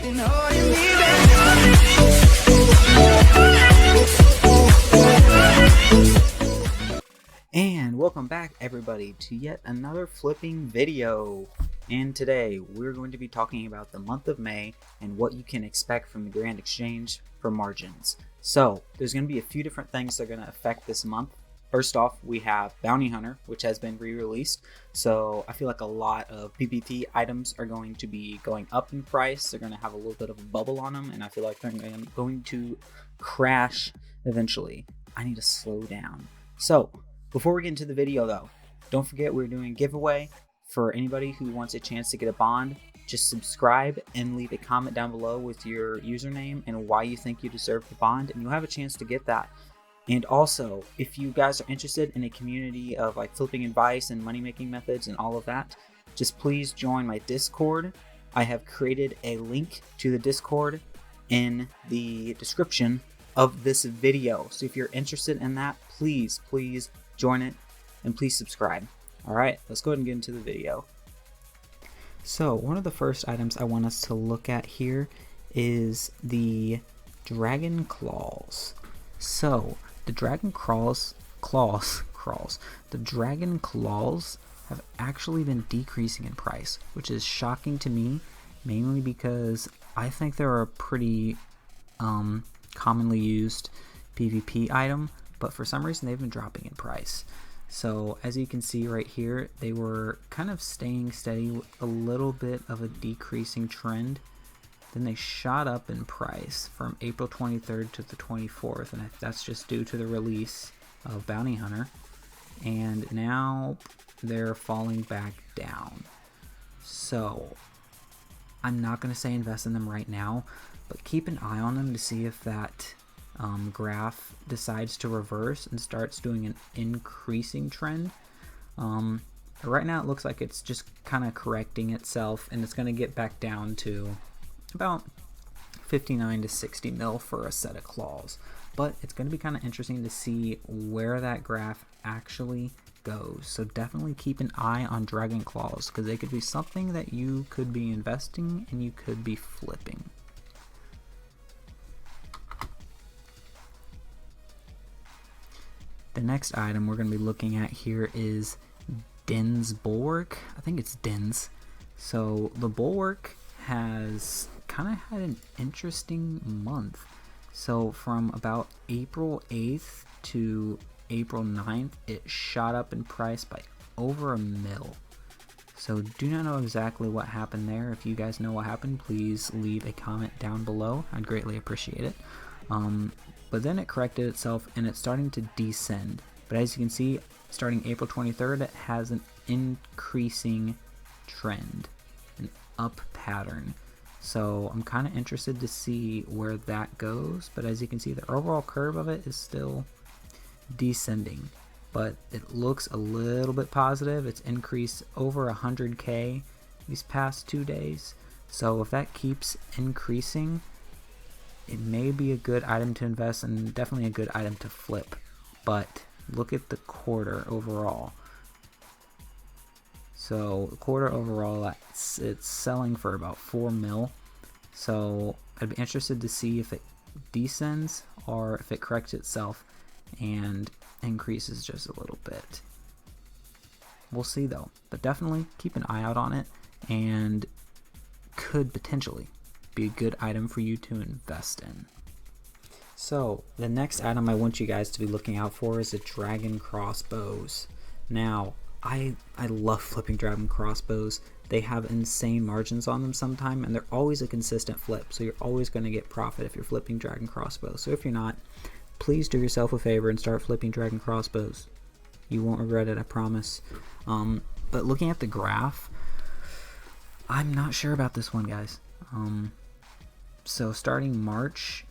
And welcome back everybody to yet another flipping video. And today we're going to be talking about the month of May and what you can expect from the Grand Exchange for margins. So there's going to be a few different things that are going to affect this month. First off, we have Bounty Hunter, which has been re-released. So I feel like a lot of PvP items are going to be going up in price. They're going to have a little bit of a bubble on them, and I feel like they're going to crash eventually. I need to slow down. So before we get into the video though, don't forget we're doing a giveaway for anybody who wants a chance to get a bond. Just subscribe and leave a comment down below with your username and why you think you deserve the bond, and you'll have a chance to get that. And also, if you guys are interested in a community of like flipping advice and money making methods and all of that, just please join my Discord. I have created a link to the Discord in the description of this video. So if you're interested in that, please join it and please subscribe. Alright, let's go ahead and get into the video. So one of the first items I want us to look at here is the dragon claws. So the dragon claws have actually been decreasing in price, which is shocking to me, mainly because I think they're a pretty commonly used PvP item, but for some reason they've been dropping in price. So as you can see right here, they were kind of staying steady with a little bit of a decreasing trend. Then they shot up in price from April 23rd to the 24th, and that's just due to the release of Bounty Hunter. And now they're falling back down. So I'm not going to say invest in them right now, but keep an eye on them to see if that graph decides to reverse and starts doing an increasing trend. Right now it looks like it's just kind of correcting itself, and it's going to get back down to about 59 to 60 mil for a set of claws. But it's going to be kind of interesting to see where that graph actually goes. So definitely keep an eye on dragon claws, because they could be something that you could be investing and you could be flipping. The next item we're going to be looking at here is Din's bulwark. I think it's Din's. So the bulwark has kind of had an interesting month. So from about April 8th to April 9th, it shot up in price by over $1 million. So do not know exactly what happened there. If you guys know what happened, please leave a comment down below. I'd greatly appreciate it. But then it corrected itself and it's starting to descend. But as you can see, starting April 23rd, it has an increasing trend, an up pattern. So I'm kind of interested to see where that goes. But as you can see, the overall curve of it is still descending. But it looks a little bit positive. It's increased over 100K these past 2 days. So if that keeps increasing, it may be a good item to invest and definitely a good item to flip. But look at the quarter overall. So the quarter overall, it's selling for about 4 mil. So I'd be interested to see if it descends or if it corrects itself and increases just a little bit. We'll see though, but definitely keep an eye out on it, and could potentially be a good item for you to invest in. So the next item I want you guys to be looking out for is the dragon crossbows. Now I love flipping dragon crossbows. They have insane margins on them sometimes, and they're always a consistent flip, so you're always going to get profit if you're flipping dragon crossbows. So if you're not, please do yourself a favor and start flipping dragon crossbows. You won't regret it, I promise. But looking at the graph, I'm not sure about this one, guys. So starting March,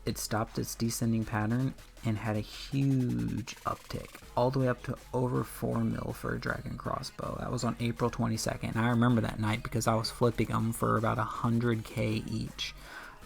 it stopped its descending pattern and had a huge uptick, all the way up to over 4 mil for a dragon crossbow. That was on April 22nd. And I remember that night because I was flipping them for about 100K each.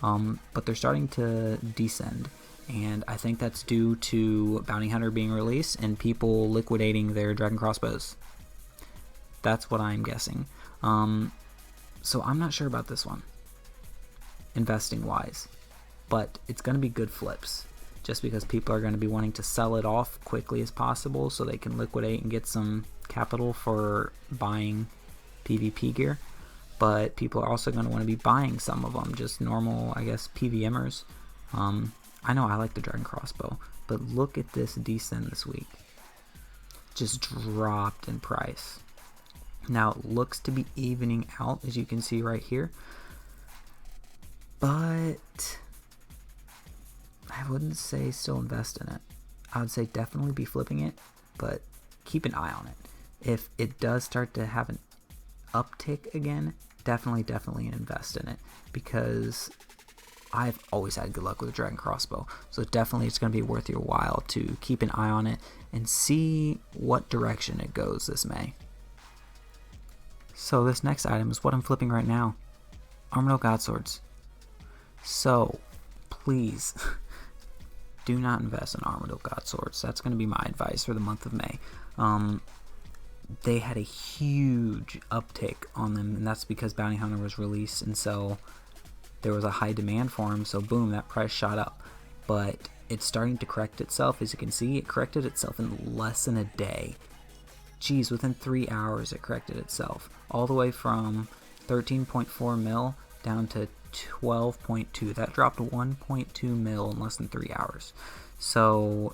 But they're starting to descend, and I think that's due to Bounty Hunter being released and people liquidating their dragon crossbows. That's what I'm guessing. So I'm not sure about this one. investing wise, but it's going to be good flips just because people are going to be wanting to sell it off quickly as possible so they can liquidate and get some capital for buying PvP gear. But people are also going to want to be buying some of them, just normal, I guess, PVMers. I know I like the dragon crossbow, but look at this descent this week. Just dropped in price. Now it looks to be evening out, as you can see right here, but I wouldn't say still invest in it. I would say definitely be flipping it, but keep an eye on it. If it does start to have an uptick again, definitely invest in it, because I've always had good luck with the dragon crossbow. So definitely it's going to be worth your while to keep an eye on it and see what direction it goes this May. So this next item is what I'm flipping right now. Armadyl godswords. So please do not invest in Armadyl godswords. That's going to be my advice for the month of May. They had a huge uptick on them, and that's because Bounty Hunter was released, and so there was a high demand for them, so boom, that price shot up. But it's starting to correct itself. As you can see, it corrected itself in less than a day. Geez, within 3 hours it corrected itself, all the way from 13.4 mil down to 12.2. That dropped 1.2 mil in less than 3 hours. So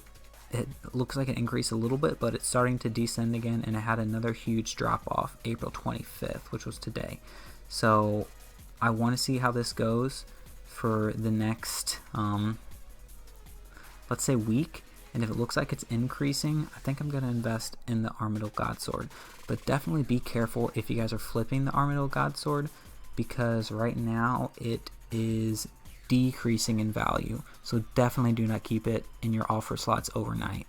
it looks like it increased a little bit, but it's starting to descend again, and it had another huge drop off April 25th, which was today. So I want to see how this goes for the next let's say week, and if it looks like it's increasing, I think I'm going to invest in the Armadyl godsword. But definitely be careful if you guys are flipping the Armadyl godsword, because right now it is decreasing in value, so definitely do not keep it in your offer slots overnight.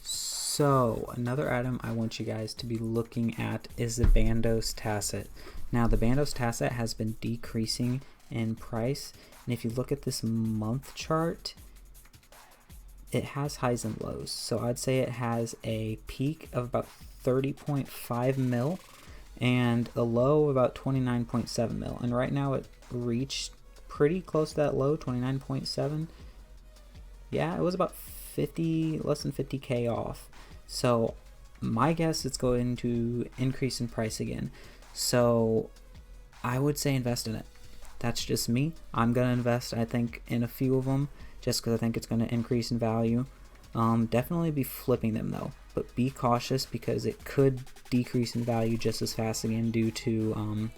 So another item I want you guys to be looking at is the Bandos tasset. Now the Bandos tasset has been decreasing in price, and if you look at this month chart, it has highs and lows. So I'd say it has a peak of about 30.5 mil and a low of about 29.7 mil, and right now it reached pretty close to that low, 29.7. Yeah, it was about 50, less than 50k off. So my guess it's going to increase in price again. So I would say invest in it. That's just me. I'm gonna invest, I think, in a few of them just because I think it's going to increase in value. Definitely be flipping them though, but be cautious because it could decrease in value just as fast again due to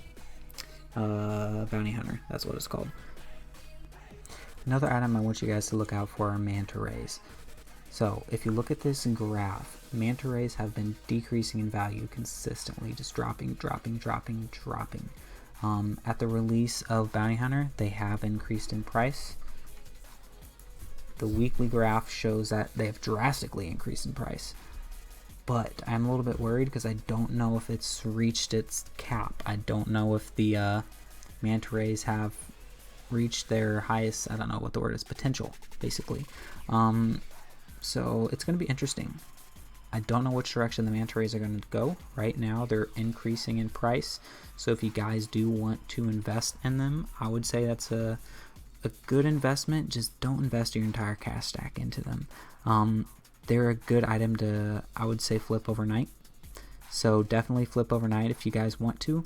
Bounty Hunter. That's what it's called. Another item I want you guys to look out for are manta rays. So if you look at this graph, manta rays have been decreasing in value consistently, just dropping. At the release of Bounty Hunter, they have increased in price. The weekly graph shows that they have drastically increased in price. But I'm a little bit worried because I don't know if it's reached its cap. I don't know if the manta rays have reached their highest, I don't know what the word is, potential, basically. So it's going to be interesting. I don't know which direction the manta rays are going to go. Right now they're increasing in price, so if you guys do want to invest in them, I would say that's a good investment. Just don't invest your entire cash stack into them. They're a good item to, I would say, flip overnight, so definitely flip overnight if you guys want to.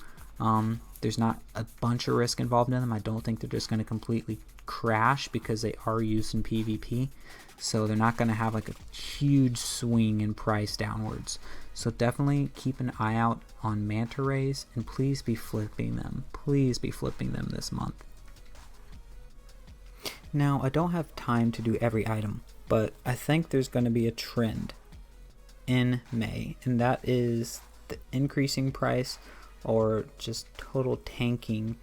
There's not a bunch of risk involved in them. I don't think they're just going to completely crash because they are used in PvP, so they're not going to have like a huge swing in price downwards. So definitely keep an eye out on manta rays, and please be flipping them. Please be flipping them this month. Now I don't have time to do every item, but I think there's going to be a trend in May, and that is the increasing price or just total tanking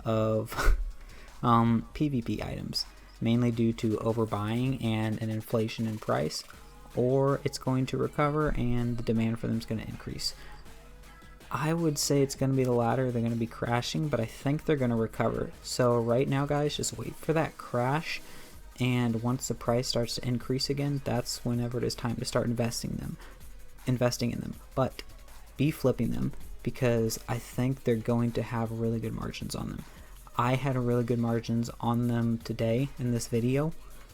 of PvP items, mainly due to overbuying and an inflation in price, or it's going to recover and the demand for them is going to increase. I would say it's going to be the latter. They're going to be crashing, but I think they're going to recover. So right now, guys, just wait for that crash, and once the price starts to increase again, that's whenever it is time to start investing in them. But be flipping them, because I think they're going to have really good margins on them. I had a really good margins on them today in this video.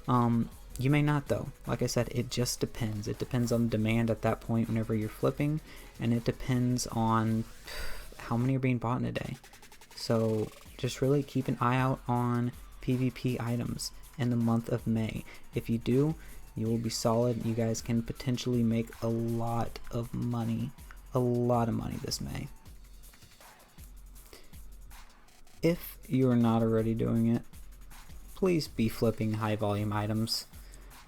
You may not though. Like I said, it just depends. It depends on demand at that point whenever you're flipping, and it depends on how many are being bought in a day. So just really keep an eye out on PvP items in the month of May. If you do, you will be solid. You guys can potentially make a lot of money this May. If you're not already doing it, please be flipping high volume items.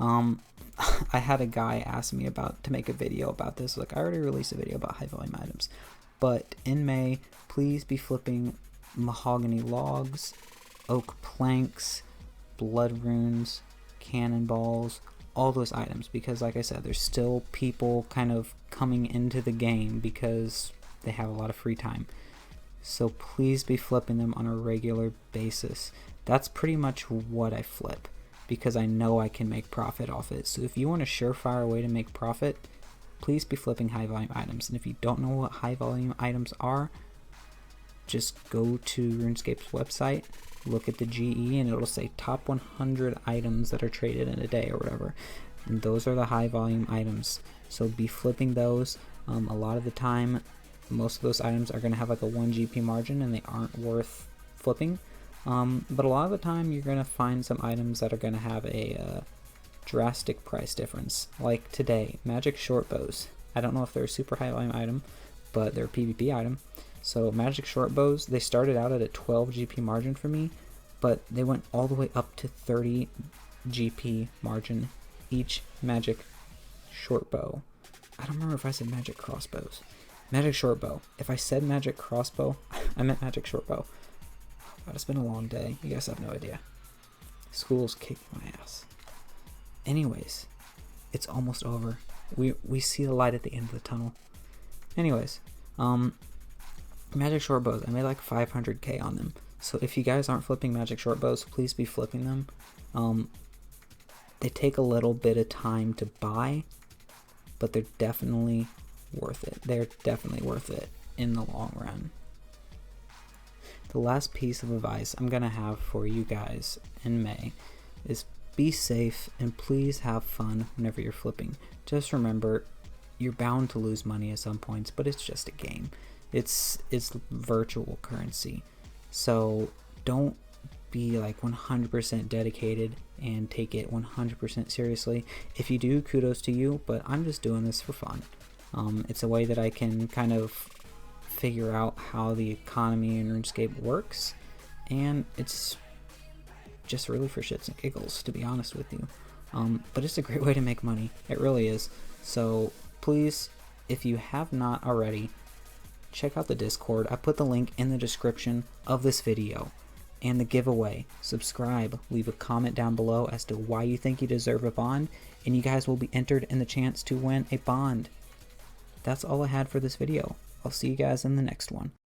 I had a guy ask me to make a video about this. Like, I already released a video about high volume items, but in May, please be flipping mahogany logs, oak planks, blood runes, cannonballs, all those items, because like I said, there's still people kind of coming into the game because they have a lot of free time. So please be flipping them on a regular basis. That's pretty much what I flip, because I know I can make profit off it. So if you want a surefire way to make profit, please be flipping high volume items. And if you don't know what high volume items are, just go to RuneScape's website, look at the GE, and it'll say top 100 items that are traded in a day or whatever. And those are the high volume items. So be flipping those. A lot of the time, most of those items are going to have like a 1 GP margin and they aren't worth flipping. But a lot of the time you're going to find some items that are going to have a drastic price difference. Like today, magic short bows. I don't know if they're a super high volume item, but they're a PvP item. So magic short bows, they started out at a 12 GP margin for me, but they went all the way up to 30 GP margin each magic short bow. I don't remember if I said magic crossbows. Magic short bow. If I said magic crossbow, I meant magic short bow. God, it's been a long day. You guys have no idea. School's kicking my ass. Anyways, it's almost over. We see the light at the end of the tunnel. Anyways, magic short bows, I made like 500k on them. So if you guys aren't flipping magic short bows, please be flipping them. They take a little bit of time to buy, but they're definitely worth it. They're definitely worth it in the long run. The last piece of advice I'm gonna have for you guys in May is be safe and please have fun whenever you're flipping. Just remember, you're bound to lose money at some points, but it's just a game. It's virtual currency. So don't be like 100% dedicated and take it 100% seriously. If you do, kudos to you, but I'm just doing this for fun. It's a way that I can kind of figure out how the economy in RuneScape works, and it's just really for shits and giggles, to be honest with you. But it's a great way to make money. It really is. So please, if you have not already, check out the Discord. I put the link in the description of this video and the giveaway. Subscribe, leave a comment down below as to why you think you deserve a bond, and you guys will be entered in the chance to win a bond. That's all I had for this video. I'll see you guys in the next one.